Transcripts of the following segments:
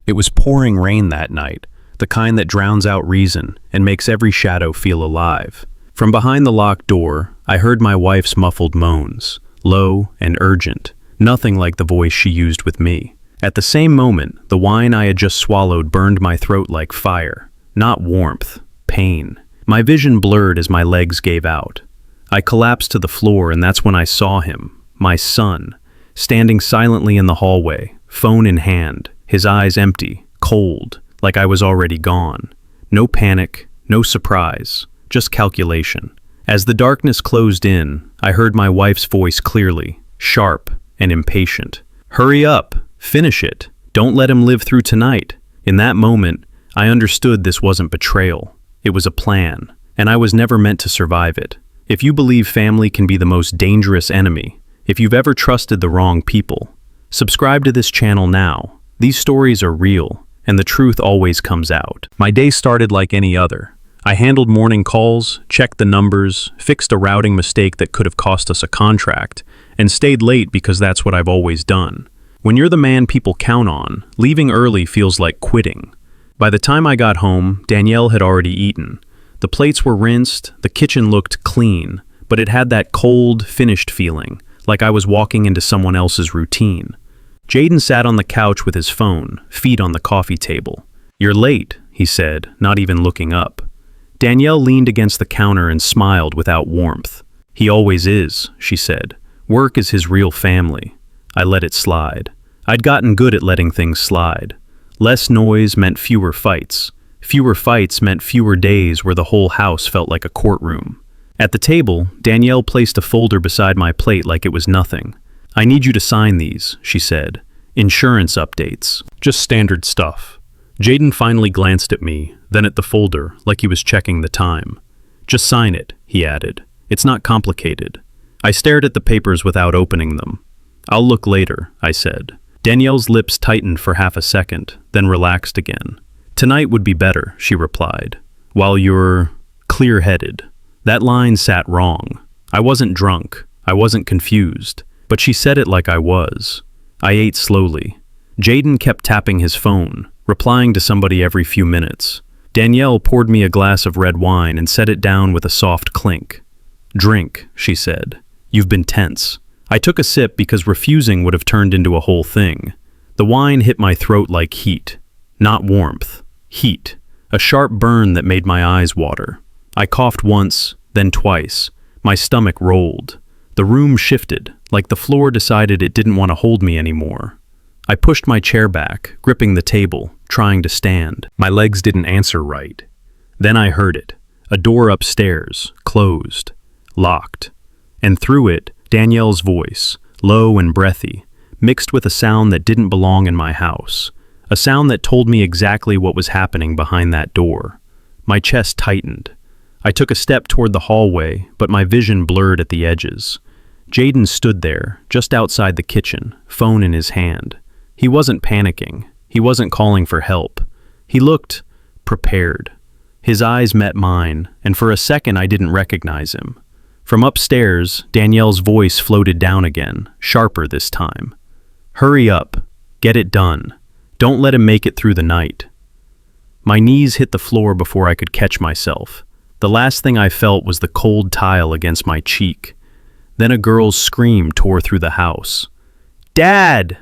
It was pouring rain that night, the kind that drowns out reason and makes every shadow feel alive. From behind the locked door, I heard my wife's muffled moans, low and urgent, nothing like the voice she used with me. At the same moment, the wine I had just swallowed burned my throat like fire, not warmth, pain. My vision blurred as my legs gave out. I collapsed to the floor, and that's when I saw him, my son, standing silently in the hallway, phone in hand, his eyes empty, cold, like I was already gone. No panic, no surprise, just calculation. As the darkness closed in, I heard my wife's voice clearly, sharp and impatient. "Hurry up, finish it. Don't let him live through tonight." In that moment, I understood this wasn't betrayal. It was a plan, and I was never meant to survive it. If you believe family can be the most dangerous enemy, if you've ever trusted the wrong people, subscribe to this channel now. These stories are real, and the truth always comes out. My day started like any other. I handled morning calls, checked the numbers, fixed a routing mistake that could have cost us a contract, and stayed late because that's what I've always done. When you're the man people count on, leaving early feels like quitting. By the time I got home, Danielle had already eaten. The plates were rinsed, the kitchen looked clean, but it had that cold, finished feeling, like I was walking into someone else's routine. Jaden sat on the couch with his phone, feet on the coffee table. "You're late," he said, not even looking up. Danielle leaned against the counter and smiled without warmth. "He always is," she said. "Work is his real family." I let it slide. I'd gotten good at letting things slide. Less noise meant fewer fights. Fewer fights meant fewer days where the whole house felt like a courtroom. At the table, Danielle placed a folder beside my plate like it was nothing. "I need you to sign these," she said. "Insurance updates. Just standard stuff." Jaden finally glanced at me, then at the folder, like he was checking the time. "Just sign it," he added. "It's not complicated." I stared at the papers without opening them. "I'll look later," I said. Danielle's lips tightened for half a second, then relaxed again. "Tonight would be better," she replied. "While you're clear-headed." That line sat wrong. I wasn't drunk. I wasn't confused. But she said it like I was. I ate slowly. Jaden kept tapping his phone, replying to somebody every few minutes. Danielle poured me a glass of red wine and set it down with a soft clink. "Drink," she said. "You've been tense." I took a sip because refusing would have turned into a whole thing. The wine hit my throat like heat. Not warmth. Heat. A sharp burn that made my eyes water. I coughed once, then twice. My stomach rolled. The room shifted, like the floor decided it didn't want to hold me anymore. I pushed my chair back, gripping the table, trying to stand. My legs didn't answer right. Then I heard it. A door upstairs, closed, locked. And through it, Danielle's voice, low and breathy, mixed with a sound that didn't belong in my house. A sound that told me exactly what was happening behind that door. My chest tightened. I took a step toward the hallway, but my vision blurred at the edges. Jaden stood there, just outside the kitchen, phone in his hand. He wasn't panicking. He wasn't calling for help. He looked prepared. His eyes met mine, and for a second I didn't recognize him. From upstairs, Danielle's voice floated down again, sharper this time. "Hurry up. Get it done. Don't let him make it through the night." My knees hit the floor before I could catch myself. The last thing I felt was the cold tile against my cheek. Then a girl's scream tore through the house. "Dad!"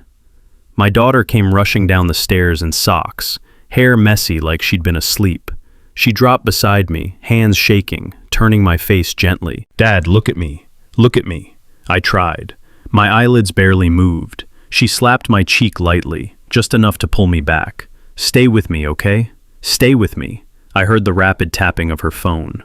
My daughter came rushing down the stairs in socks, hair messy like she'd been asleep. She dropped beside me, hands shaking, turning my face gently. "Dad, look at me. Look at me." I tried. My eyelids barely moved. She slapped my cheek lightly, just enough to pull me back. "Stay with me, okay? Stay with me." I heard the rapid tapping of her phone.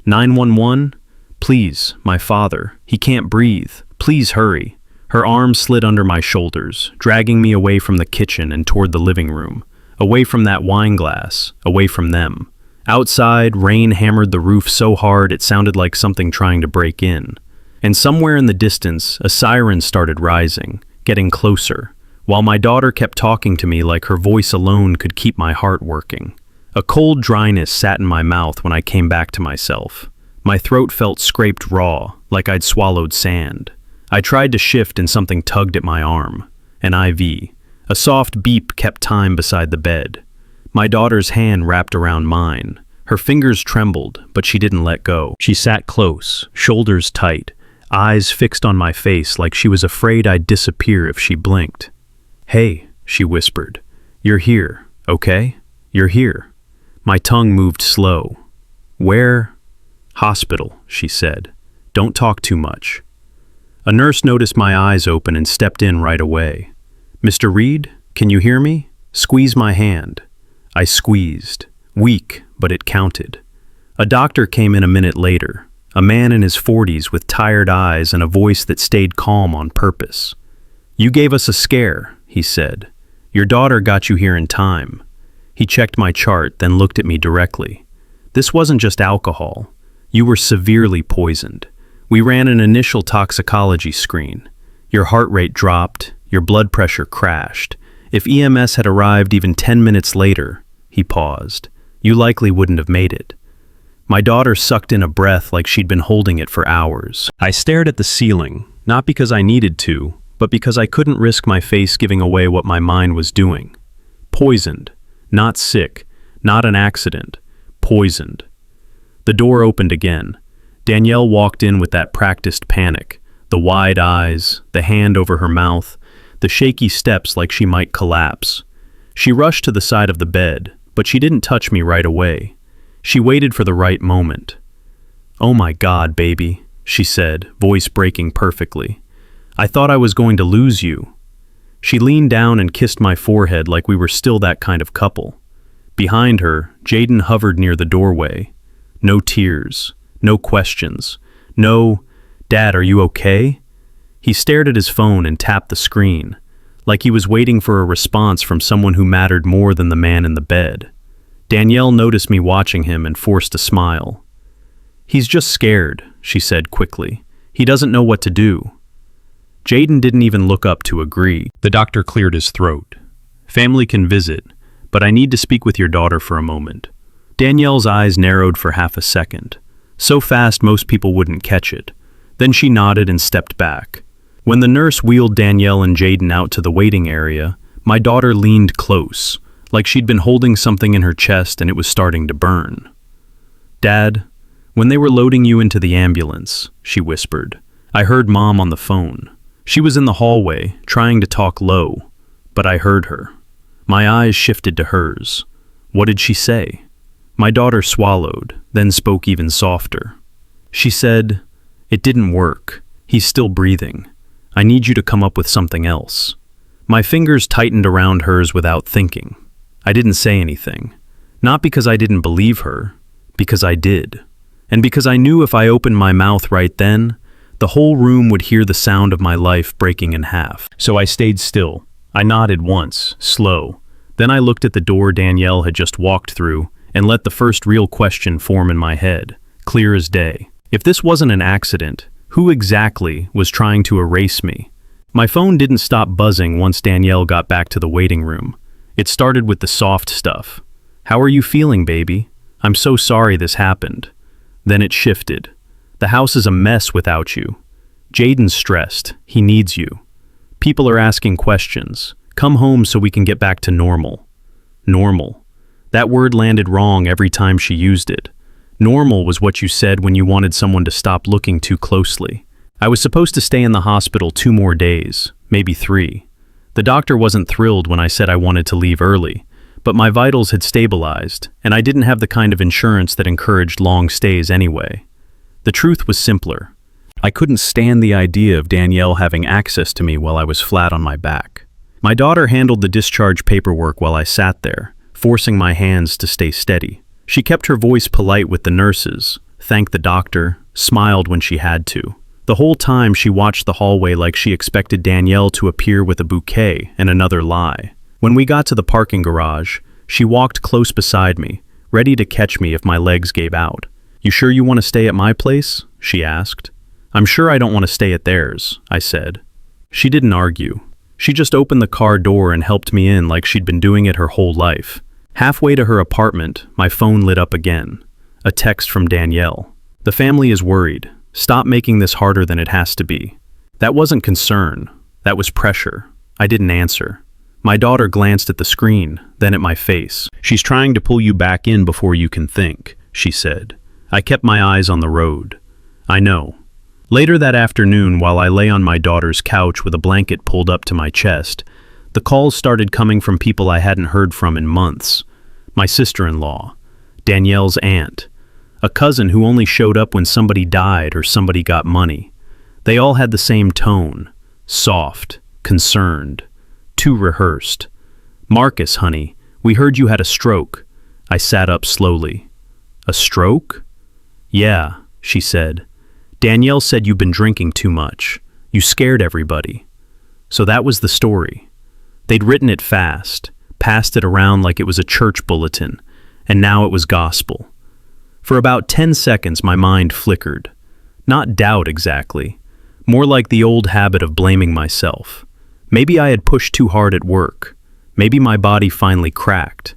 911? "Please, my father. He can't breathe. Please hurry." Her arms slid under my shoulders, dragging me away from the kitchen and toward the living room, away from that wine glass, away from them. Outside, rain hammered the roof so hard it sounded like something trying to break in. And somewhere in the distance, a siren started rising, getting closer, while my daughter kept talking to me like her voice alone could keep my heart working. A cold dryness sat in my mouth when I came back to myself. My throat felt scraped raw, like I'd swallowed sand. I tried to shift and something tugged at my arm. An IV. A soft beep kept time beside the bed. My daughter's hand wrapped around mine. Her fingers trembled, but she didn't let go. She sat close, shoulders tight, eyes fixed on my face like she was afraid I'd disappear if she blinked. "Hey," she whispered. "You're here, okay? You're here." My tongue moved slow. "Where?" "Hospital," she said. "Don't talk too much." A nurse noticed my eyes open and stepped in right away. "Mr. Reed, can you hear me? Squeeze my hand." I squeezed. Weak, but it counted. A doctor came in a minute later, a man in his 40s with tired eyes and a voice that stayed calm on purpose. "You gave us a scare," he said. "Your daughter got you here in time." He checked my chart, then looked at me directly. "This wasn't just alcohol. You were severely poisoned. We ran an initial toxicology screen. Your heart rate dropped, your blood pressure crashed. If EMS had arrived even 10 minutes later," he paused, "you likely wouldn't have made it." My daughter sucked in a breath like she'd been holding it for hours. I stared at the ceiling, not because I needed to, but because I couldn't risk my face giving away what my mind was doing. Poisoned. Not sick. Not an accident. Poisoned. The door opened again. Danielle walked in with that practiced panic, the wide eyes, the hand over her mouth, the shaky steps like she might collapse. She rushed to the side of the bed, but she didn't touch me right away. She waited for the right moment. "Oh my God, baby," she said, voice breaking perfectly. "I thought I was going to lose you." She leaned down and kissed my forehead like we were still that kind of couple. Behind her, Jaden hovered near the doorway. No tears, no questions, no, "Dad, are you okay?" He stared at his phone and tapped the screen, like he was waiting for a response from someone who mattered more than the man in the bed. Danielle noticed me watching him and forced a smile. "He's just scared," she said quickly. "He doesn't know what to do." Jaden didn't even look up to agree. The doctor cleared his throat. "Family can visit, but I need to speak with your daughter for a moment." Danielle's eyes narrowed for half a second, so fast most people wouldn't catch it. Then she nodded and stepped back. When the nurse wheeled Danielle and Jaden out to the waiting area, my daughter leaned close, like she'd been holding something in her chest and it was starting to burn. "Dad, when they were loading you into the ambulance," she whispered, "I heard Mom on the phone. She was in the hallway, trying to talk low, but I heard her." My eyes shifted to hers. What did she say? My daughter swallowed, then spoke even softer. She said, "It didn't work. He's still breathing. I need you to come up with something else." My fingers tightened around hers without thinking. I didn't say anything. Not because I didn't believe her, because I did. And because I knew if I opened my mouth right then, the whole room would hear the sound of my life breaking in half. So I stayed still. I nodded once, slow. Then I looked at the door Danielle had just walked through and let the first real question form in my head, clear as day. If this wasn't an accident, who exactly was trying to erase me? My phone didn't stop buzzing once Danielle got back to the waiting room. It started with the soft stuff. "How are you feeling, baby? I'm so sorry this happened." Then it shifted. "The house is a mess without you. Jaden's stressed. He needs you. People are asking questions. Come home so we can get back to normal." Normal. That word landed wrong every time she used it. Normal was what you said when you wanted someone to stop looking too closely. I was supposed to stay in the hospital 2 more days, maybe 3. The doctor wasn't thrilled when I said I wanted to leave early, but my vitals had stabilized, and I didn't have the kind of insurance that encouraged long stays anyway. The truth was simpler. I couldn't stand the idea of Danielle having access to me while I was flat on my back. My daughter handled the discharge paperwork while I sat there, forcing my hands to stay steady. She kept her voice polite with the nurses, thanked the doctor, smiled when she had to. The whole time she watched the hallway like she expected Danielle to appear with a bouquet and another lie. When we got to the parking garage, she walked close beside me, ready to catch me if my legs gave out. "You sure you want to stay at my place?" she asked. "I'm sure I don't want to stay at theirs," I said. She didn't argue. She just opened the car door and helped me in like she'd been doing it her whole life. Halfway to her apartment, my phone lit up again. A text from Danielle. "The family is worried. Stop making this harder than it has to be." That wasn't concern. That was pressure. I didn't answer. My daughter glanced at the screen, then at my face. "She's trying to pull you back in before you can think," she said. I kept my eyes on the road. "I know." Later that afternoon, while I lay on my daughter's couch with a blanket pulled up to my chest, the calls started coming from people I hadn't heard from in months. My sister-in-law, Danielle's aunt, a cousin who only showed up when somebody died or somebody got money. They all had the same tone, soft, concerned, too rehearsed. "Marcus, honey, we heard you had a stroke." I sat up slowly. "A stroke?" "Yeah," she said. "Danielle said you've been drinking too much. You scared everybody." So that was the story. They'd written it fast, passed it around like it was a church bulletin, and now it was gospel. For about 10 seconds my mind flickered. Not doubt exactly, more like the old habit of blaming myself. Maybe I had pushed too hard at work. Maybe my body finally cracked.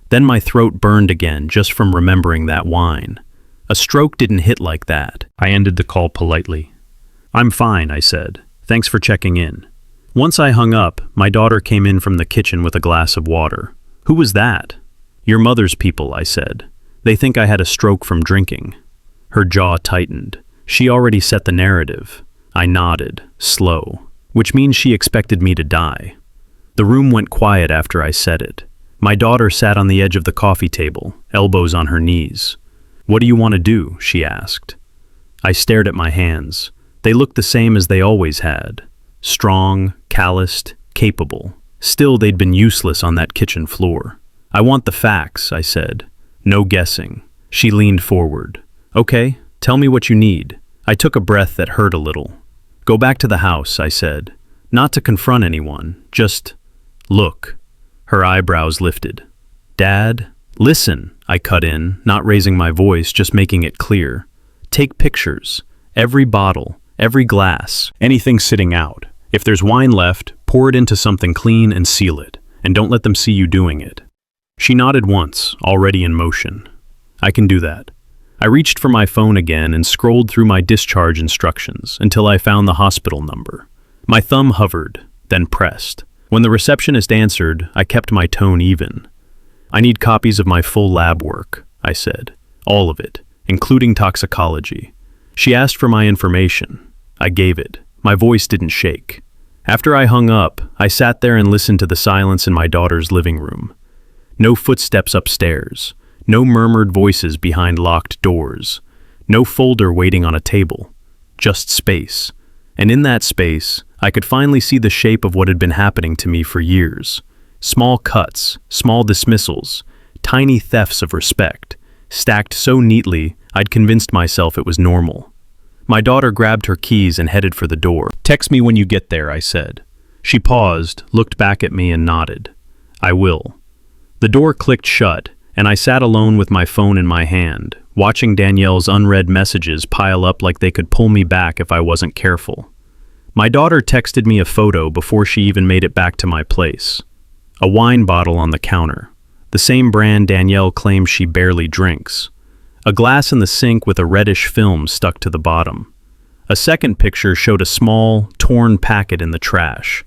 Then my throat burned again just from remembering that wine. A stroke didn't hit like that. I ended the call politely. "I'm fine," I said. "Thanks for checking in." Once I hung up, my daughter came in from the kitchen with a glass of water. "Who was that?" "Your mother's people," I said. "They think I had a stroke from drinking." Her jaw tightened. She already set the narrative. I nodded, slow, which means she expected me to die. The room went quiet after I said it. My daughter sat on the edge of the coffee table, elbows on her knees. "What do you want to do?" she asked. I stared at my hands. They looked the same as they always had. Strong, calloused, capable. Still, they'd been useless on that kitchen floor. "I want the facts," I said. "No guessing." She leaned forward. "Okay, tell me what you need." I took a breath that hurt a little. "Go back to the house," I said. "Not to confront anyone, just look." Her eyebrows lifted. "Dad, listen," I cut in, not raising my voice, just making it clear. "Take pictures. Every bottle, every glass, anything sitting out. If there's wine left, pour it into something clean and seal it, and don't let them see you doing it." She nodded once, already in motion. "I can do that." I reached for my phone again and scrolled through my discharge instructions until I found the hospital number. My thumb hovered, then pressed. When the receptionist answered, I kept my tone even. "I need copies of my full lab work," I said. "All of it, including toxicology." She asked for my information. I gave it. My voice didn't shake. After I hung up, I sat there and listened to the silence in my daughter's living room. No footsteps upstairs. No murmured voices behind locked doors. No folder waiting on a table. Just space. And in that space, I could finally see the shape of what had been happening to me for years. Small cuts, small dismissals, tiny thefts of respect, stacked so neatly I'd convinced myself it was normal. My daughter grabbed her keys and headed for the door. "Text me when you get there," I said. She paused, looked back at me and nodded. "I will." The door clicked shut, and I sat alone with my phone in my hand, watching Danielle's unread messages pile up like they could pull me back if I wasn't careful. My daughter texted me a photo before she even made it back to my place. A wine bottle on the counter, the same brand Danielle claims she barely drinks. A glass in the sink with a reddish film stuck to the bottom. A second picture showed a small, torn packet in the trash.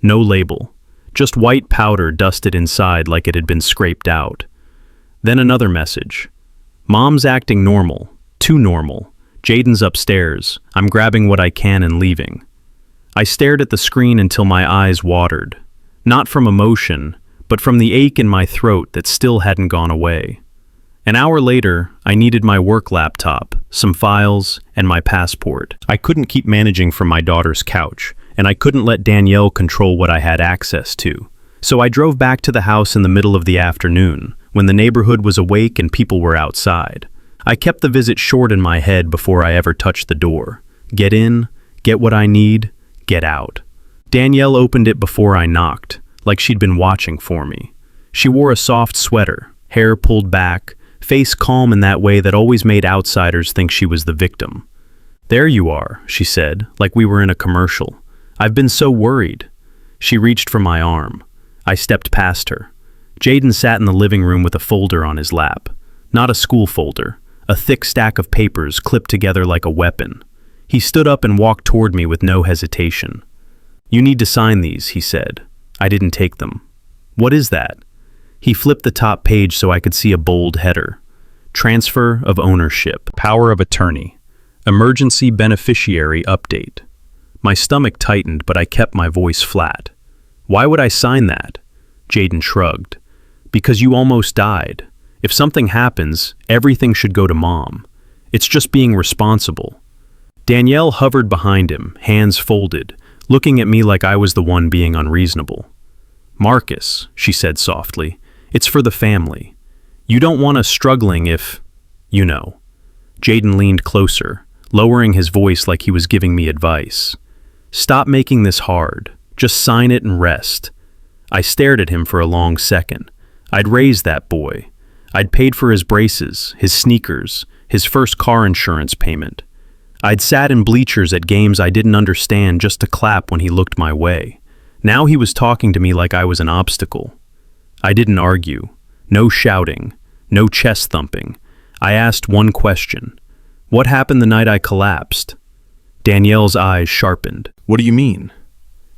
No label, just white powder dusted inside like it had been scraped out. Then another message. "Mom's acting normal, too normal. Jaden's upstairs. I'm grabbing what I can and leaving." I stared at the screen until my eyes watered. Not from emotion, but from the ache in my throat that still hadn't gone away. An hour later, I needed my work laptop, some files, and my passport. I couldn't keep managing from my daughter's couch, and I couldn't let Danielle control what I had access to. So I drove back to the house in the middle of the afternoon, when the neighborhood was awake and people were outside. I kept the visit short in my head before I ever touched the door. Get in, get what I need, get out. Danielle opened it before I knocked, like she'd been watching for me. She wore a soft sweater, hair pulled back, face calm in that way that always made outsiders think she was the victim. "There you are," she said, like we were in a commercial. "I've been so worried." She reached for my arm. I stepped past her. Jaden sat in the living room with a folder on his lap. Not a school folder, a thick stack of papers clipped together like a weapon. He stood up and walked toward me with no hesitation. "You need to sign these," he said. I didn't take them. What is that? He flipped the top page so I could see a bold header. Transfer of ownership. Power of attorney. Emergency beneficiary update. My stomach tightened, but I kept my voice flat. Why would I sign that? Jaden shrugged. Because you almost died. If something happens, everything should go to Mom. It's just being responsible. Danielle hovered behind him, hands folded, looking at me like I was the one being unreasonable. Marcus, she said softly, it's for the family. You don't want us struggling if, you know. Jaden leaned closer, lowering his voice like he was giving me advice. Stop making this hard. Just sign it and rest. I stared at him for a long second. I'd raised that boy. I'd paid for his braces, his sneakers, his first car insurance payment. I'd sat in bleachers at games I didn't understand just to clap when he looked my way. Now he was talking to me like I was an obstacle. I didn't argue. No shouting. No chest thumping. I asked one question. What happened the night I collapsed? Danielle's eyes sharpened. What do you mean?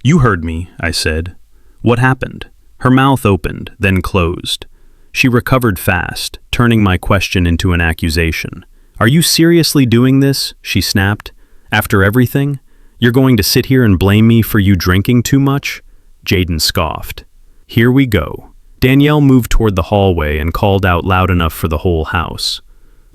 You heard me, I said. What happened? Her mouth opened, then closed. She recovered fast, turning my question into an accusation. Are you seriously doing this? She snapped. After everything? You're going to sit here and blame me for you drinking too much? Jaden scoffed. Here we go. Danielle moved toward the hallway and called out loud enough for the whole house.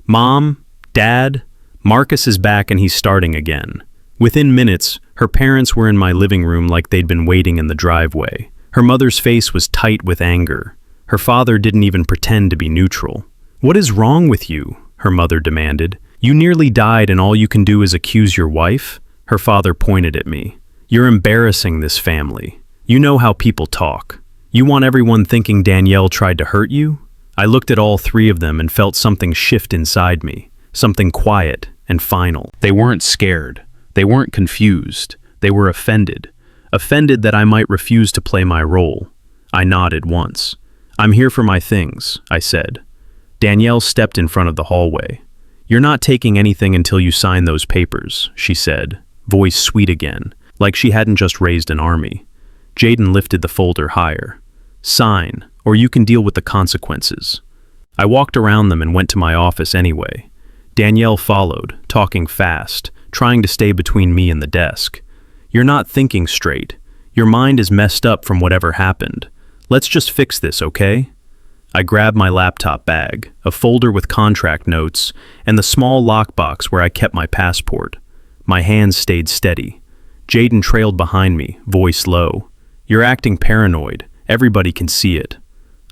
Mom, Dad, Marcus is back and he's starting again. Within minutes, her parents were in my living room like they'd been waiting in the driveway. Her mother's face was tight with anger. Her father didn't even pretend to be neutral. What is wrong with you? Her mother demanded. You nearly died and all you can do is accuse your wife? Her father pointed at me. You're embarrassing this family. You know how people talk. You want everyone thinking Danielle tried to hurt you? I looked at all three of them and felt something shift inside me, something quiet and final. They weren't scared. They weren't confused. They were offended. Offended that I might refuse to play my role. I nodded once. I'm here for my things, I said. Danielle stepped in front of the hallway. You're not taking anything until you sign those papers, she said, voice sweet again, like she hadn't just raised an army. Jaden lifted the folder higher. Sign, or you can deal with the consequences. I walked around them and went to my office anyway. Danielle followed, talking fast, trying to stay between me and the desk. You're not thinking straight. Your mind is messed up from whatever happened. Let's just fix this, okay? I grabbed my laptop bag, a folder with contract notes, and the small lockbox where I kept my passport. My hands stayed steady. Jaden trailed behind me, voice low. You're acting paranoid. Everybody can see it.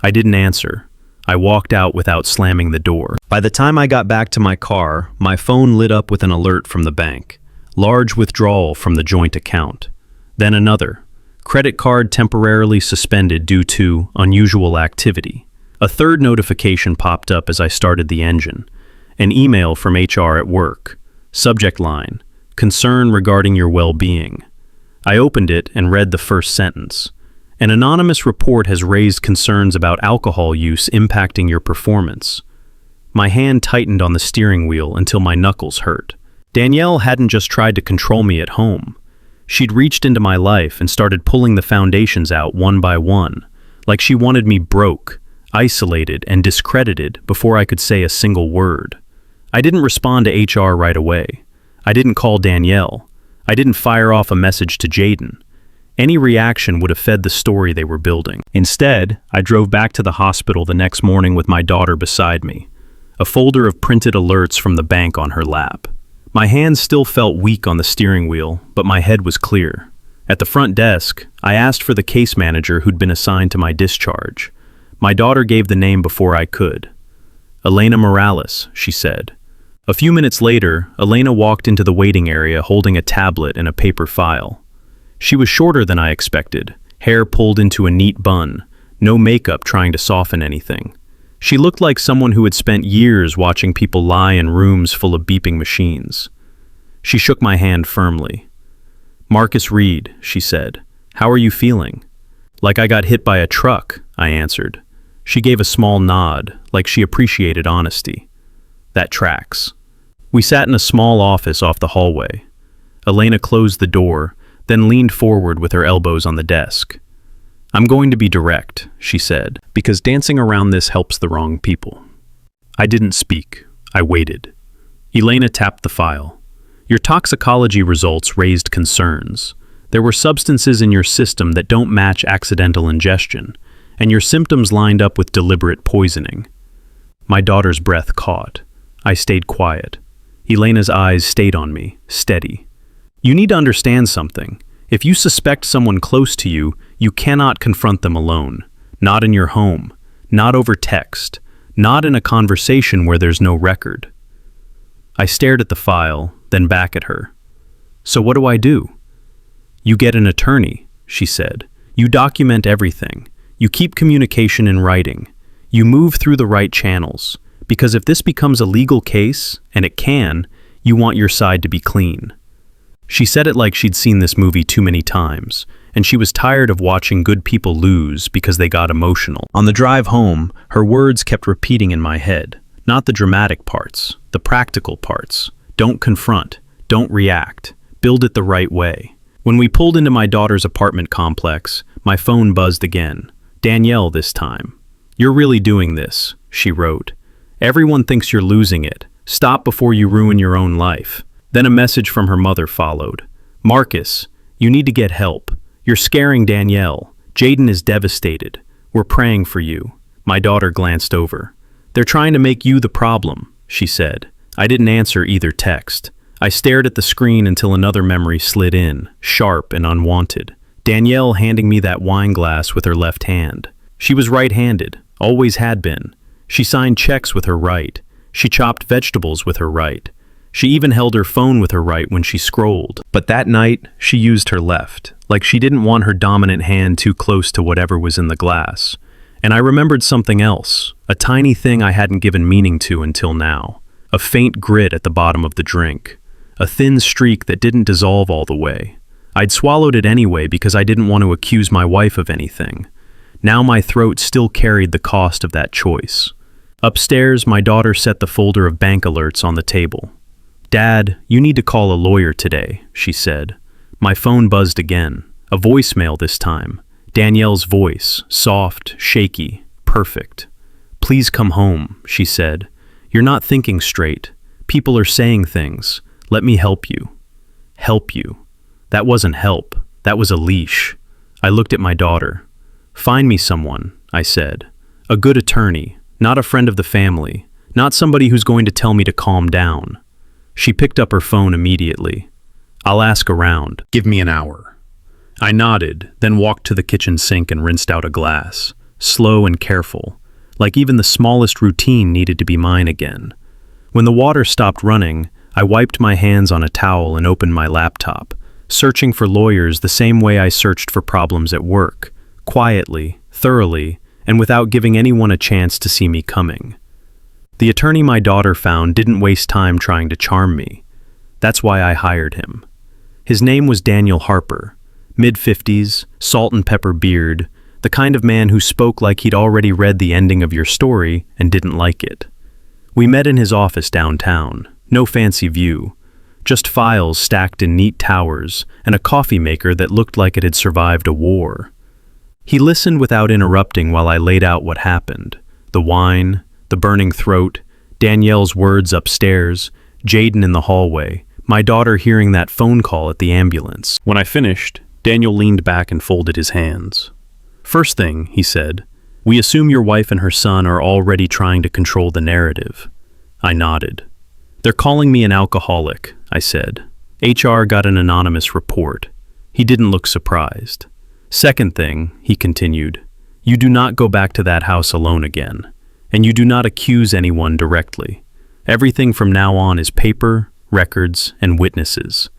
I didn't answer. I walked out without slamming the door. By the time I got back to my car, my phone lit up with an alert from the bank. Large withdrawal from the joint account. Then another. Credit card temporarily suspended due to unusual activity. A third notification popped up as I started the engine. An email from HR at work. Subject line. Concern regarding your well-being. I opened it and read the first sentence. An anonymous report has raised concerns about alcohol use impacting your performance. My hand tightened on the steering wheel until my knuckles hurt. Danielle hadn't just tried to control me at home. She'd reached into my life and started pulling the foundations out one by one, like she wanted me broke, isolated, and discredited before I could say a single word. I didn't respond to HR right away. I didn't call Danielle. I didn't fire off a message to Jaden. Any reaction would have fed the story they were building. Instead, I drove back to the hospital the next morning with my daughter beside me, a folder of printed alerts from the bank on her lap. My hands still felt weak on the steering wheel, but my head was clear. At the front desk, I asked for the case manager who'd been assigned to my discharge. My daughter gave the name before I could. Elena Morales, she said. A few minutes later, Elena walked into the waiting area holding a tablet and a paper file. She was shorter than I expected, hair pulled into a neat bun, no makeup trying to soften anything. She looked like someone who had spent years watching people lie in rooms full of beeping machines. She shook my hand firmly. Marcus Reed, she said. How are you feeling? Like I got hit by a truck, I answered. She gave a small nod, like she appreciated honesty. That tracks. We sat in a small office off the hallway. Elena closed the door, then leaned forward with her elbows on the desk. I'm going to be direct, she said, because dancing around this helps the wrong people. I didn't speak. I waited. Elena tapped the file. Your toxicology results raised concerns. There were substances in your system that don't match accidental ingestion, and your symptoms lined up with deliberate poisoning. My daughter's breath caught. I stayed quiet. Elena's eyes stayed on me, steady. You need to understand something. If you suspect someone close to you, you cannot confront them alone. Not in your home, not over text, not in a conversation where there's no record. I stared at the file, then back at her. So what do I do? You get an attorney, she said. You document everything. You keep communication in writing. You move through the right channels. Because if this becomes a legal case, and it can, you want your side to be clean. She said it like she'd seen this movie too many times, and she was tired of watching good people lose because they got emotional. On the drive home, her words kept repeating in my head. Not the dramatic parts, the practical parts. Don't confront, don't react, build it the right way. When we pulled into my daughter's apartment complex, my phone buzzed again. Danielle this time. You're really doing this, she wrote. Everyone thinks you're losing it. Stop before you ruin your own life. Then a message from her mother followed. Marcus, you need to get help. You're scaring Danielle. Jaden is devastated. We're praying for you. My daughter glanced over. They're trying to make you the problem, she said. I didn't answer either text. I stared at the screen until another memory slid in, sharp and unwanted. Danielle handing me that wine glass with her left hand. She was right-handed, always had been. She signed checks with her right. She chopped vegetables with her right. She even held her phone with her right when she scrolled. But that night, she used her left, like she didn't want her dominant hand too close to whatever was in the glass. And I remembered something else, a tiny thing I hadn't given meaning to until now. A faint grit at the bottom of the drink. A thin streak that didn't dissolve all the way. I'd swallowed it anyway because I didn't want to accuse my wife of anything. Now my throat still carried the cost of that choice. Upstairs, my daughter set the folder of bank alerts on the table. Dad, you need to call a lawyer today, she said. My phone buzzed again, a voicemail this time. Danielle's voice, soft, shaky, perfect. Please come home, she said. You're not thinking straight. People are saying things. Let me help you. Help you. That wasn't help. That was a leash. I looked at my daughter. Find me someone, I said. A good attorney, not a friend of the family, not somebody who's going to tell me to calm down. She picked up her phone immediately. I'll ask around. Give me an hour. I nodded, then walked to the kitchen sink and rinsed out a glass, slow and careful, like even the smallest routine needed to be mine again. When the water stopped running, I wiped my hands on a towel and opened my laptop, searching for lawyers the same way I searched for problems at work, quietly, thoroughly, and without giving anyone a chance to see me coming. The attorney my daughter found didn't waste time trying to charm me. That's why I hired him. His name was Daniel Harper, mid-50s, salt and pepper beard, the kind of man who spoke like he'd already read the ending of your story and didn't like it. We met in his office downtown, no fancy view, just files stacked in neat towers and a coffee maker that looked like it had survived a war. He listened without interrupting while I laid out what happened. The wine, the burning throat, Danielle's words upstairs, Jaden in the hallway, my daughter hearing that phone call at the ambulance. When I finished, Daniel leaned back and folded his hands. First thing, he said, we assume your wife and her son are already trying to control the narrative. I nodded. They're calling me an alcoholic, I said. HR got an anonymous report. He didn't look surprised. Second thing, he continued, you do not go back to that house alone again. And you do not accuse anyone directly. Everything from now on is paper, records, and witnesses.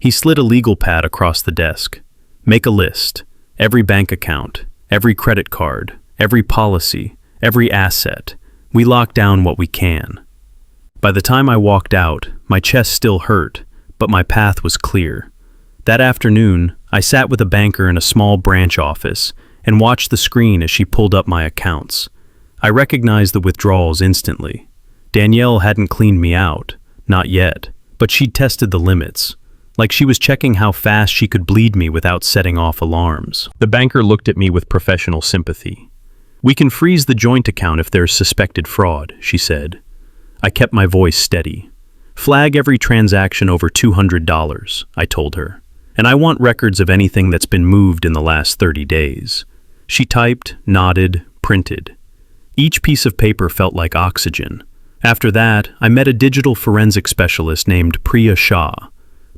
He slid a legal pad across the desk. Make a list. Every bank account, every credit card, every policy, every asset. We lock down what we can. By the time I walked out, my chest still hurt, but my path was clear. That afternoon, I sat with a banker in a small branch office and watched the screen as she pulled up my accounts. I recognized the withdrawals instantly. Danielle hadn't cleaned me out, not yet, but she'd tested the limits. like she was checking how fast she could bleed me without setting off alarms. The banker looked at me with professional sympathy. "We can freeze the joint account if there's suspected fraud," she said. I kept my voice steady. "Flag every transaction over $200, I told her. "And I want records of anything that's been moved in the last 30 days. She typed, nodded, printed. Each piece of paper felt like oxygen. After that, I met a digital forensic specialist named Priya Shah.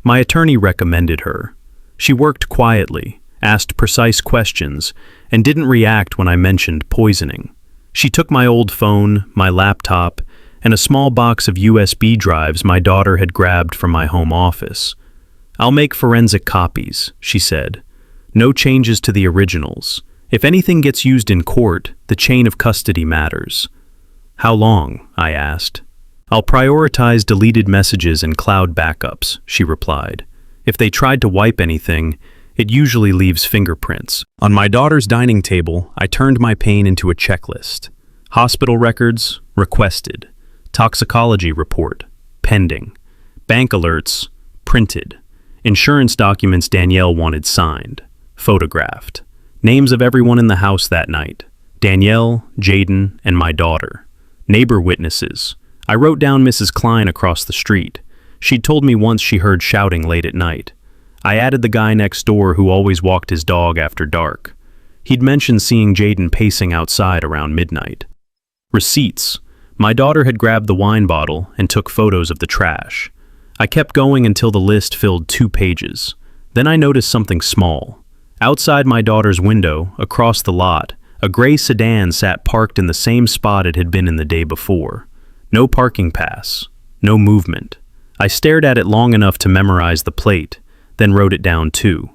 My attorney recommended her. She worked quietly, asked precise questions, and didn't react when I mentioned poisoning. She took my old phone, my laptop, and a small box of USB drives my daughter had grabbed from my home office. "I'll make forensic copies," she said. "No changes to the originals. If anything gets used in court, the chain of custody matters." "How long?" I asked. "I'll prioritize deleted messages and cloud backups," she replied. "If they tried to wipe anything, it usually leaves fingerprints." On my daughter's dining table, I turned my pain into a checklist. Hospital records, requested. Toxicology report, pending. Bank alerts, printed. Insurance documents Danielle wanted signed, photographed. Names of everyone in the house that night: Danielle, Jaden, and my daughter. Neighbor witnesses. I wrote down Mrs. Klein across the street. She'd told me once she heard shouting late at night. I added the guy next door who always walked his dog after dark. He'd mentioned seeing Jaden pacing outside around midnight. Receipts. My daughter had grabbed the wine bottle and took photos of the trash. I kept going until the list filled 2 pages. Then I noticed something small. Outside my daughter's window, across the lot, a gray sedan sat parked in the same spot it had been in the day before. No parking pass, no movement. I stared at it long enough to memorize the plate, then wrote it down too.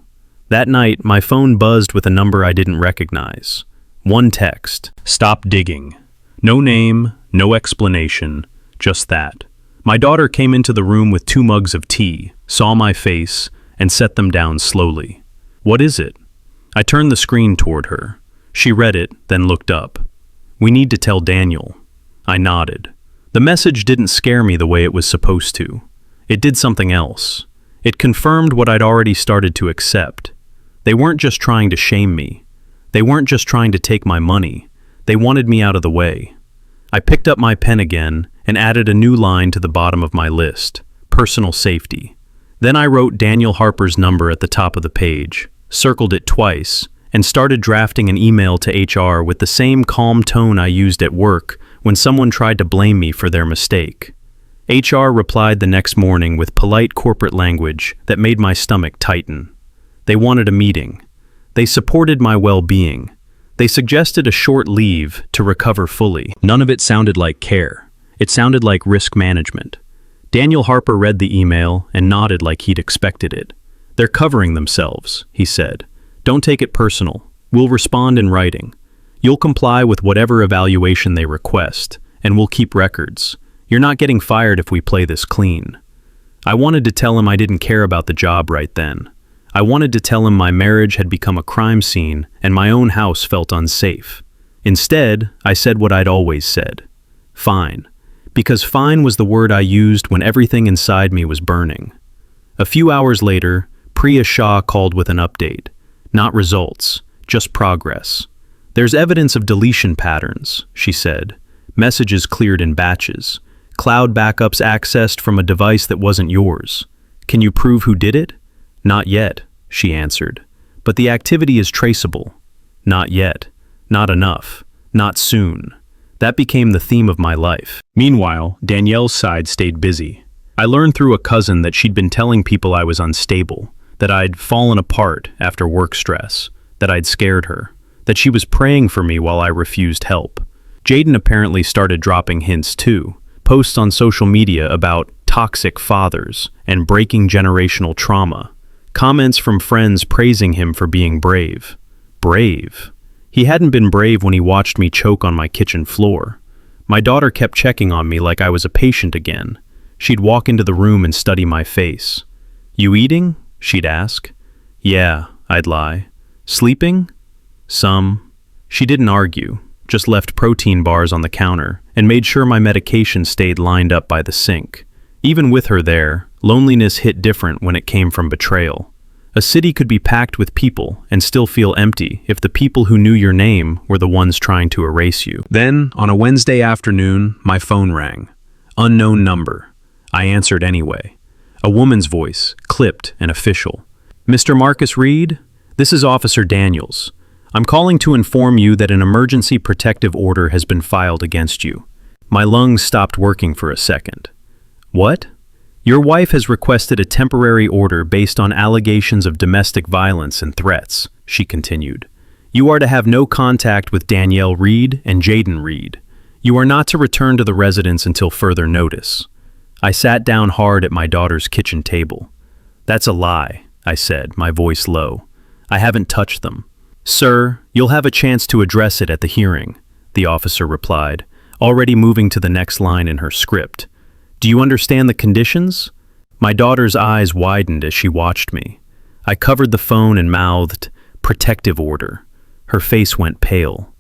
That night, my phone buzzed with a number I didn't recognize. One text: "Stop digging." No name, no explanation, just that. My daughter came into the room with 2 mugs of tea, saw my face, and set them down slowly. "What is it?" I turned the screen toward her. She read it, then looked up. "We need to tell Daniel." I nodded. The message didn't scare me the way it was supposed to. It did something else. It confirmed what I'd already started to accept. They weren't just trying to shame me. They weren't just trying to take my money. They wanted me out of the way. I picked up my pen again and added a new line to the bottom of my list: personal safety. Then I wrote Daniel Harper's number at the top of the page, circled it twice, and started drafting an email to HR with the same calm tone I used at work when someone tried to blame me for their mistake. HR replied the next morning with polite corporate language that made my stomach tighten. They wanted a meeting. They supported my well-being. They suggested a short leave to recover fully. None of it sounded like care. It sounded like risk management. Daniel Harper read the email and nodded like he'd expected it. "They're covering themselves," he said. "Don't take it personal. We'll respond in writing. You'll comply with whatever evaluation they request, and we'll keep records. You're not getting fired if we play this clean." I wanted to tell him I didn't care about the job right then. I wanted to tell him my marriage had become a crime scene and my own house felt unsafe. Instead, I said what I'd always said: fine. Because fine was the word I used when everything inside me was burning. A few hours later, Priya Shah called with an update. Not results, just progress. "There's evidence of deletion patterns," she said. "Messages cleared in batches. Cloud backups accessed from a device that wasn't yours. Can you prove who did it?" "Not yet," she answered. "But the activity is traceable." "Not yet. Not enough. Not soon." That became the theme of my life. Meanwhile, Danielle's side stayed busy. I learned through a cousin that she'd been telling people I was unstable, that I'd fallen apart after work stress, that I'd scared her, that she was praying for me while I refused help. Jaden apparently started dropping hints too, posts on social media about toxic fathers and breaking generational trauma, comments from friends praising him for being brave. Brave. He hadn't been brave when he watched me choke on my kitchen floor. My daughter kept checking on me like I was a patient again. She'd walk into the room and study my face. "You eating?" she'd ask. "Yeah," I'd lie. "Sleeping?" "Some." She didn't argue, just left protein bars on the counter and made sure my medication stayed lined up by the sink. Even with her there, Loneliness hit different when it came from betrayal. A city could be packed with people and still feel empty if the people who knew your name were the ones trying to erase you. Then, on a Wednesday afternoon, my phone rang. Unknown number. I answered anyway. A woman's voice, clipped and official. "Mr. Marcus Reed? This is Officer Daniels. I'm calling to inform you that an emergency protective order has been filed against you." My lungs stopped working for a second. "What?" "Your wife has requested a temporary order based on allegations of domestic violence and threats," she continued. "You are to have no contact with Danielle Reed and Jaden Reed. You are not to return to the residence until further notice." I sat down hard at my daughter's kitchen table. "That's a lie," I said, my voice low. "I haven't touched them." "Sir, you'll have a chance to address it at the hearing," the officer replied, already moving to the next line in her script. "Do you understand the conditions?" My daughter's eyes widened as she watched me. I covered the phone and mouthed, "Protective order." Her face went pale.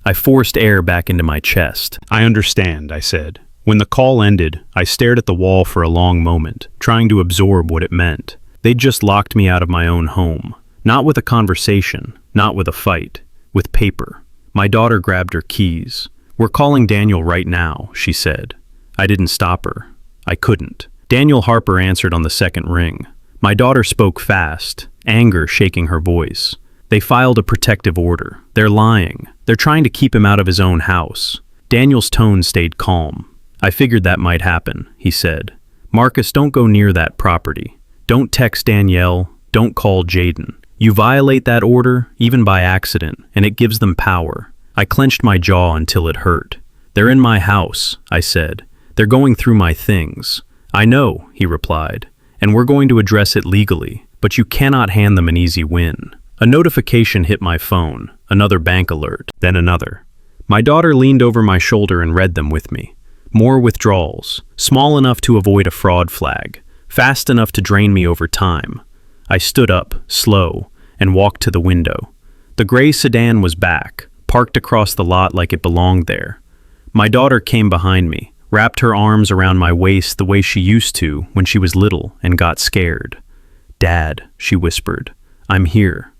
I forced air back into my chest. "I understand," I said. When the call ended, I stared at the wall for a long moment, trying to absorb what it meant. They'd just locked me out of my own home. Not with a conversation, not with a fight, with paper. My daughter grabbed her keys. "We're calling Daniel right now," she said. I didn't stop her. I couldn't. Daniel Harper answered on the second ring. My daughter spoke fast, anger shaking her voice. "They filed a protective order. They're lying. They're trying to keep him out of his own house." Daniel's tone stayed calm. "I figured that might happen," he said. "Marcus, don't go near that property. Don't text Danielle. Don't call Jaden. You violate that order, even by accident, and it gives them power." I clenched my jaw until it hurt. "They're in my house," I said. "They're going through my things." "I know," he replied, "and we're going to address it legally, but you cannot hand them an easy win." A notification hit my phone, another bank alert, then another. My daughter leaned over my shoulder and read them with me. More withdrawals, small enough to avoid a fraud flag, fast enough to drain me over time. I stood up, slow, and walked to the window. The gray sedan was back, parked across the lot like it belonged there. My daughter came behind me, wrapped her arms around my waist the way she used to when she was little and got scared. "Dad," she whispered, "I'm here."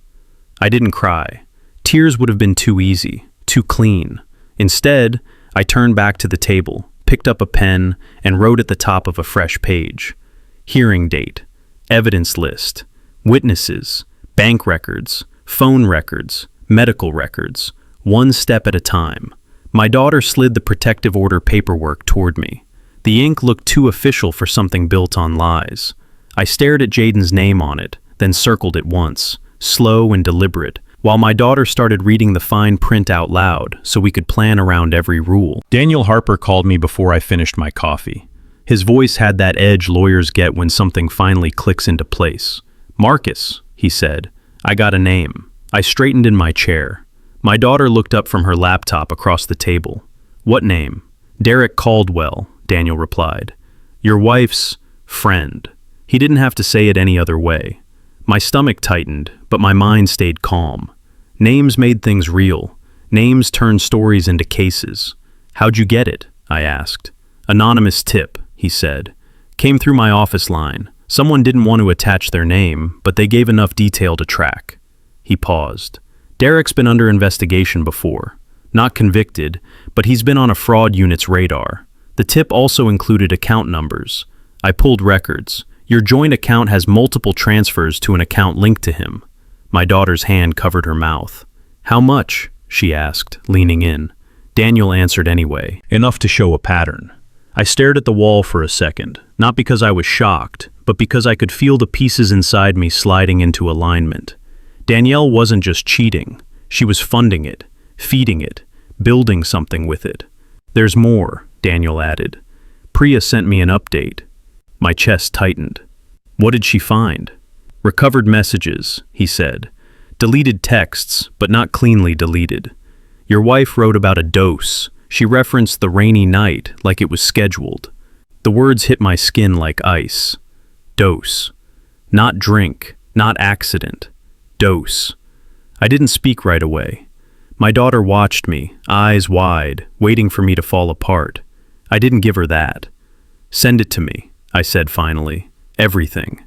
I didn't cry. Tears would have been too easy, too clean. Instead, I turned back to the table, picked up a pen, and wrote at the top of a fresh page. Hearing date, evidence list, witnesses, bank records, phone records, medical records, one step at a time. My daughter slid the protective order paperwork toward me. The ink looked too official for something built on lies. I stared at Jaden's name on it, then circled it once, slow and deliberate, while my daughter started reading the fine print out loud so we could plan around every rule. Daniel Harper called me before I finished my coffee. His voice had that edge lawyers get when something finally clicks into place. "Marcus," he said, "I got a name." I straightened in my chair. My daughter looked up from her laptop across the table. "What name?" "Derek Caldwell," Daniel replied. "Your wife's friend." He didn't have to say it any other way. My stomach tightened, but my mind stayed calm. Names made things real. Names turned stories into cases. "How'd you get it?" I asked. "Anonymous tip," he said. "Came through my office line. Someone didn't want to attach their name, but they gave enough detail to track." He paused. "Derek's been under investigation before. Not convicted, but he's been on a fraud unit's radar. The tip also included account numbers. I pulled records. Your joint account has multiple transfers to an account linked to him." My daughter's hand covered her mouth. "How much?" she asked, leaning in. Daniel answered anyway. "Enough to show a pattern." I stared at the wall for a second, not because I was shocked, but because I could feel the pieces inside me sliding into alignment. Danielle wasn't just cheating. She was funding it, feeding it, building something with it. "There's more," Daniel added. "Priya sent me an update." My chest tightened. "What did she find?" "Recovered messages," he said. "Deleted texts, but not cleanly deleted. Your wife wrote about a dose. She referenced the rainy night like it was scheduled. The words hit my skin like ice. Dose. Not drink, not accident. Dose. I didn't speak right away. My daughter watched me, eyes wide, waiting for me to fall apart. I didn't give her that. "Send it to me," I said finally. Everything.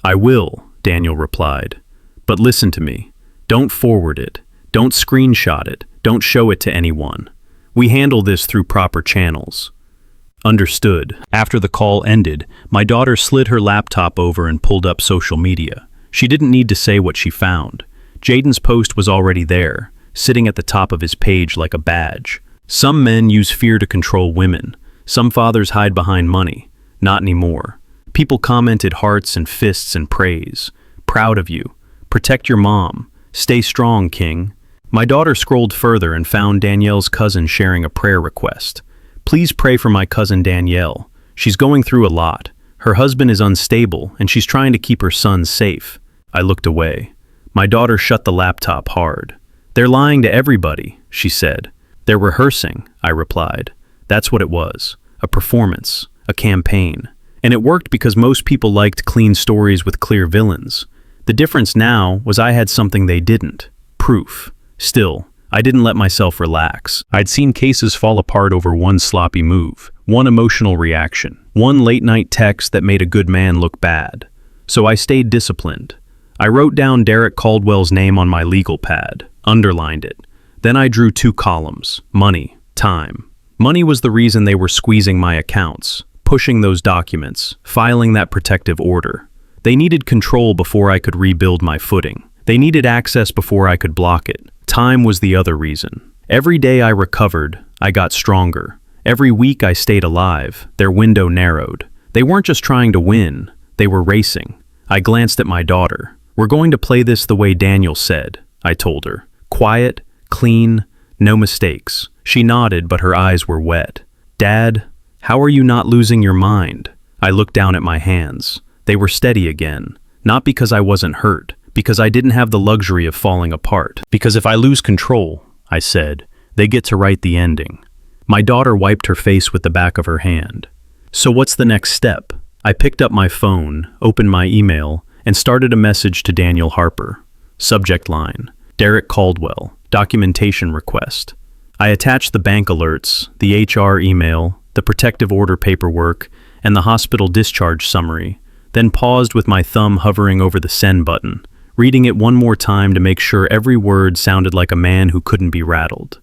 I will, Daniel replied. But listen to me. Don't forward it. Don't screenshot it. Don't show it to anyone. We handle this through proper channels. Understood. After the call ended, my daughter slid her laptop over and pulled up social media. She didn't need to say what she found. Jaden's post was already there, sitting at the top of his page like a badge. Some men use fear to control women. Some fathers hide behind money. Not anymore. People commented hearts and fists and praise. Proud of you. Protect your mom. Stay strong, King. My daughter scrolled further and found Danielle's cousin sharing a prayer request. Please pray for my cousin Danielle. She's going through a lot. Her husband is unstable and she's trying to keep her son safe. I looked away. My daughter shut the laptop hard. They're lying to everybody, she said. They're rehearsing, I replied. That's what it was. A performance. A campaign. And it worked because most people liked clean stories with clear villains. The difference now was I had something they didn't. Proof. Still, I didn't let myself relax. I'd seen cases fall apart over one sloppy move, one emotional reaction, one late-night text that made a good man look bad. So I stayed disciplined. I wrote down Derek Caldwell's name on my legal pad, underlined it. Then I drew 2 columns, money, time. Money was the reason they were squeezing my accounts, pushing those documents, filing that protective order. They needed control before I could rebuild my footing. They needed access before I could block it. Time was the other reason. Every day I recovered, I got stronger. Every week I stayed alive, their window narrowed. They weren't just trying to win, they were racing. I glanced at my daughter. We're going to play this the way Daniel said, I told her. Quiet, clean, no mistakes. She nodded, but her eyes were wet. Dad, how are you not losing your mind? I looked down at my hands. They were steady again. Not because I wasn't hurt, because I didn't have the luxury of falling apart. Because if I lose control, I said, they get to write the ending. My daughter wiped her face with the back of her hand. So what's the next step? I picked up my phone, opened my email, and started a message to Daniel Harper. Subject line, Derek Caldwell, documentation request. I attached the bank alerts, the HR email, the protective order paperwork, and the hospital discharge summary, then paused with my thumb hovering over the send button, reading it one more time to make sure every word sounded like a man who couldn't be rattled.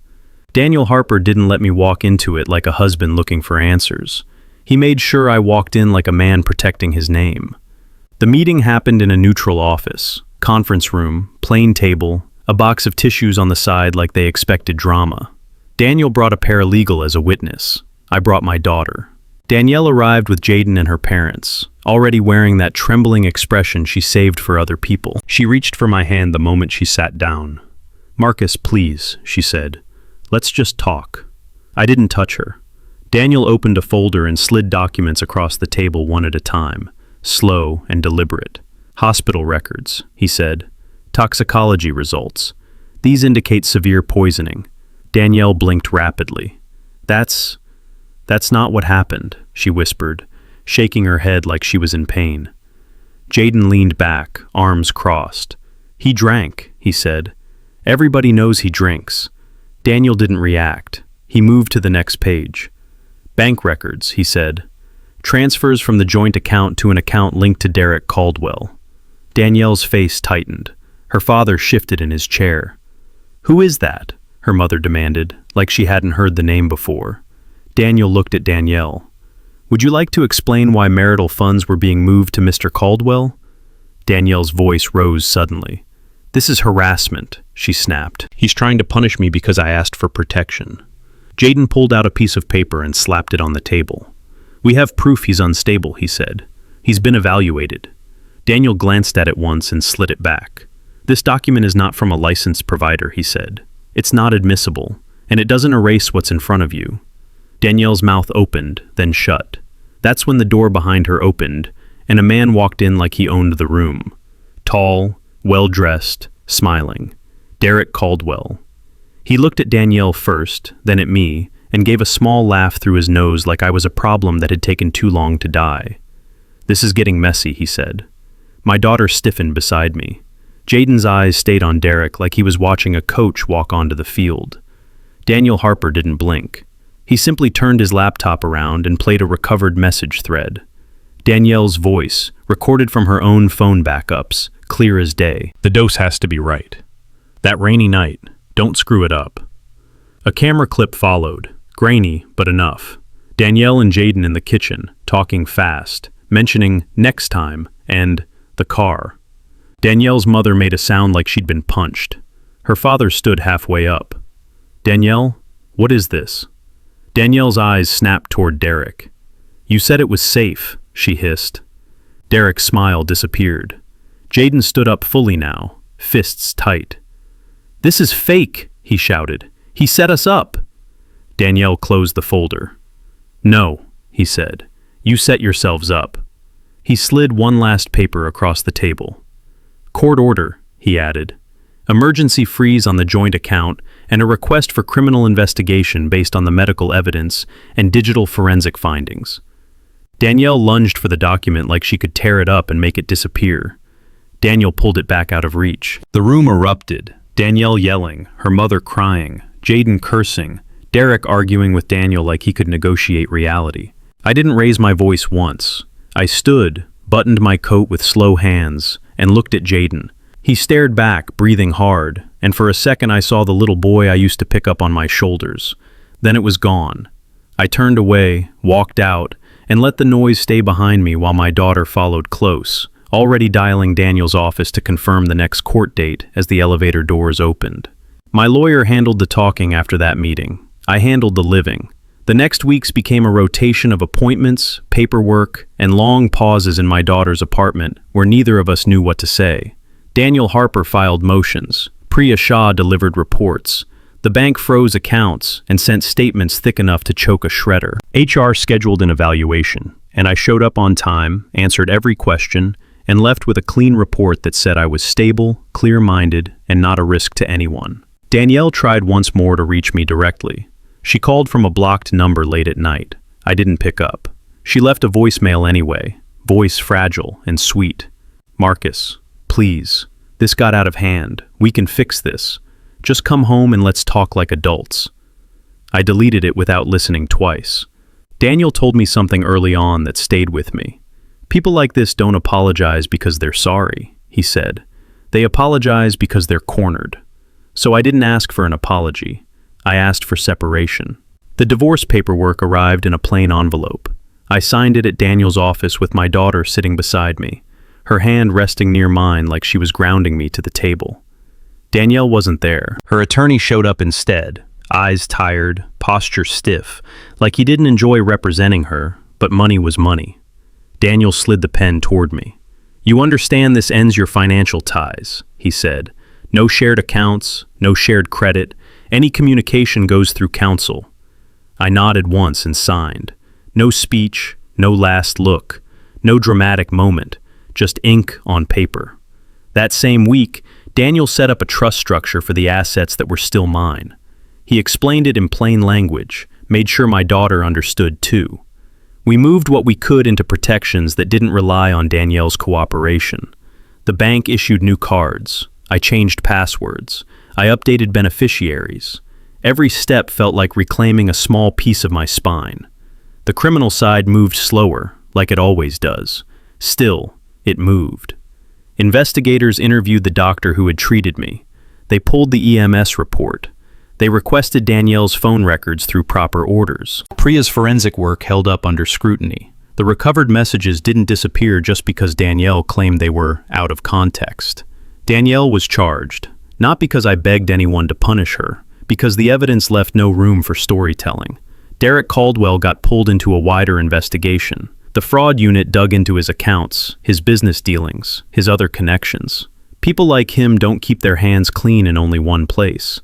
Daniel Harper didn't let me walk into it like a husband looking for answers. He made sure I walked in like a man protecting his name. The meeting happened in a neutral office, conference room, plain table, a box of tissues on the side like they expected drama. Daniel brought a paralegal as a witness. I brought my daughter. Danielle arrived with Jaden and her parents, already wearing that trembling expression she saved for other people. She reached for my hand the moment she sat down. Marcus, please, she said. Let's just talk. I didn't touch her. Daniel opened a folder and slid documents across the table one at a time, slow and deliberate. Hospital records, he said. Toxicology results. These indicate severe poisoning. Danielle blinked rapidly. That's not what happened, she whispered, shaking her head like she was in pain. Jaden leaned back, arms crossed. He drank, he said. Everybody knows he drinks. Daniel didn't react. He moved to the next page. Bank records, he said. Transfers from the joint account to an account linked to Derek Caldwell. Danielle's face tightened. Her father shifted in his chair. Who is that? Her mother demanded, like she hadn't heard the name before. Daniel looked at Danielle. Would you like to explain why marital funds were being moved to Mr. Caldwell? Danielle's voice rose suddenly. This is harassment, she snapped. He's trying to punish me because I asked for protection. Jaden pulled out a piece of paper and slapped it on the table. We have proof he's unstable, he said. He's been evaluated. Daniel glanced at it once and slid it back. This document is not from a licensed provider, he said. It's not admissible, and it doesn't erase what's in front of you. Danielle's mouth opened, then shut. That's when the door behind her opened, and a man walked in like he owned the room. Tall, well-dressed, smiling. Derek Caldwell. He looked at Danielle first, then at me, and gave a small laugh through his nose like I was a problem that had taken too long to die. This is getting messy, he said. My daughter stiffened beside me. Jaden's eyes stayed on Derek like he was watching a coach walk onto the field. Daniel Harper didn't blink. He simply turned his laptop around and played a recovered message thread. Danielle's voice, recorded from her own phone backups, clear as day. The dose has to be right. That rainy night, don't screw it up. A camera clip followed, grainy but enough. Danielle and Jaden in the kitchen, talking fast, mentioning next time and the car. Danielle's mother made a sound like she'd been punched. Her father stood halfway up. Danielle, what is this? Danielle's eyes snapped toward Derek. You said it was safe, she hissed. Derek's smile disappeared. Jaden stood up fully now, fists tight. This is fake, he shouted. He set us up. Danielle closed the folder. No, he said. You set yourselves up. He slid one last paper across the table. Court order, he added. Emergency freeze on the joint account and a request for criminal investigation based on the medical evidence and digital forensic findings. Danielle lunged for the document like she could tear it up and make it disappear. Daniel pulled it back out of reach. The room erupted, Danielle yelling, her mother crying, Jaden cursing, Derek arguing with Daniel like he could negotiate reality. I didn't raise my voice once. I stood, buttoned my coat with slow hands, and looked at Jaden. He stared back, breathing hard, and for a second I saw the little boy I used to pick up on my shoulders. Then it was gone. I turned away, walked out, and let the noise stay behind me while my daughter followed close, already dialing Daniel's office to confirm the next court date as the elevator doors opened. My lawyer handled the talking after that meeting. I handled the living. The next weeks became a rotation of appointments, paperwork, and long pauses in my daughter's apartment where neither of us knew what to say. Daniel Harper filed motions. Priya Shah delivered reports. The bank froze accounts and sent statements thick enough to choke a shredder. HR scheduled an evaluation, and I showed up on time, answered every question, and left with a clean report that said I was stable, clear-minded, and not a risk to anyone. Danielle tried once more to reach me directly. She called from a blocked number late at night. I didn't pick up. She left a voicemail anyway, voice fragile and sweet. Marcus, please. This got out of hand. We can fix this. Just come home and let's talk like adults. I deleted it without listening twice. Daniel told me something early on that stayed with me. People like this don't apologize because they're sorry, he said. They apologize because they're cornered. So I didn't ask for an apology. I asked for separation. The divorce paperwork arrived in a plain envelope. I signed it at Daniel's office with my daughter sitting beside me, her hand resting near mine like she was grounding me to the table. Danielle wasn't there. Her attorney showed up instead, eyes tired, posture stiff, like he didn't enjoy representing her, but money was money. Daniel slid the pen toward me. You understand this ends your financial ties, he said. No shared accounts, no shared credit. Any communication goes through counsel. I nodded once and signed. No speech, no last look, no dramatic moment, just ink on paper. That same week, Daniel set up a trust structure for the assets that were still mine. He explained it in plain language, made sure my daughter understood too. We moved what we could into protections that didn't rely on Danielle's cooperation. The bank issued new cards. I changed passwords. I updated beneficiaries. Every step felt like reclaiming a small piece of my spine. The criminal side moved slower, like it always does. Still, it moved. Investigators interviewed the doctor who had treated me. They pulled the EMS report. They requested Danielle's phone records through proper orders. Priya's forensic work held up under scrutiny. The recovered messages didn't disappear just because Danielle claimed they were out of context. Danielle was charged, not because I begged anyone to punish her, because the evidence left no room for storytelling. Derek Caldwell got pulled into a wider investigation. The fraud unit dug into his accounts, his business dealings, his other connections. People like him don't keep their hands clean in only one place.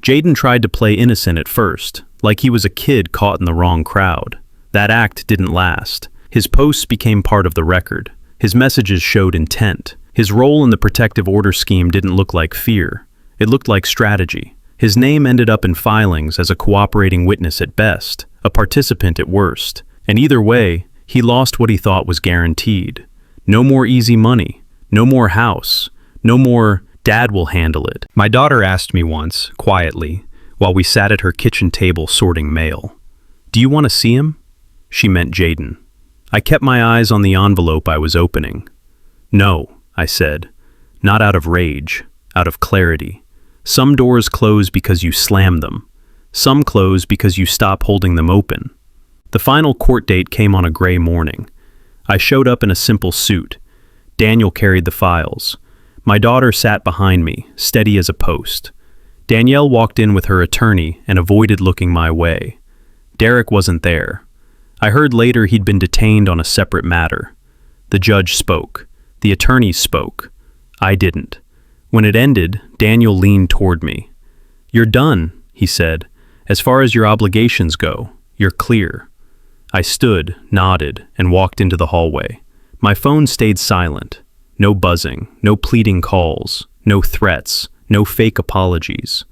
Jaden tried to play innocent at first, like he was a kid caught in the wrong crowd. That act didn't last. His posts became part of the record. His messages showed intent. His role in the protective order scheme didn't look like fear. It looked like strategy. His name ended up in filings as a cooperating witness at best, a participant at worst. And either way, he lost what he thought was guaranteed. No more easy money. No more house. No more, "Dad will handle it." My daughter asked me once, quietly, while we sat at her kitchen table sorting mail, "Do you want to see him?" She meant Jaden. I kept my eyes on the envelope I was opening. "No," I said, "not out of rage, out of clarity. Some doors close because you slam them. Some close because you stop holding them open." The final court date came on a gray morning. I showed up in a simple suit. Daniel carried the files. My daughter sat behind me, steady as a post. Danielle walked in with her attorney and avoided looking my way. Derek wasn't there. I heard later he'd been detained on a separate matter. The judge spoke. The attorneys spoke. I didn't. When it ended, Daniel leaned toward me. "You're done," he said. "As far as your obligations go, you're clear." I stood, nodded, and walked into the hallway. My phone stayed silent. No buzzing, no pleading calls, no threats, no fake apologies.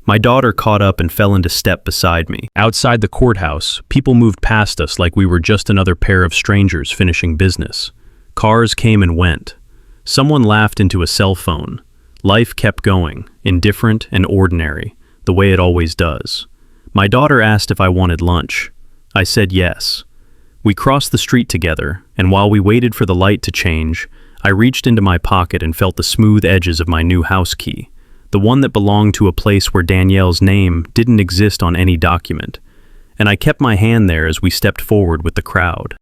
My daughter caught up and fell into step beside me. Outside the courthouse, people moved past us like we were just another pair of strangers finishing business. Cars came and went. Someone laughed into a cell phone. Life kept going, indifferent and ordinary, the way it always does. My daughter asked if I wanted lunch. I said yes. We crossed the street together, and while we waited for the light to change, I reached into my pocket and felt the smooth edges of my new house key, the one that belonged to a place where Danielle's name didn't exist on any document. And I kept my hand there as we stepped forward with the crowd.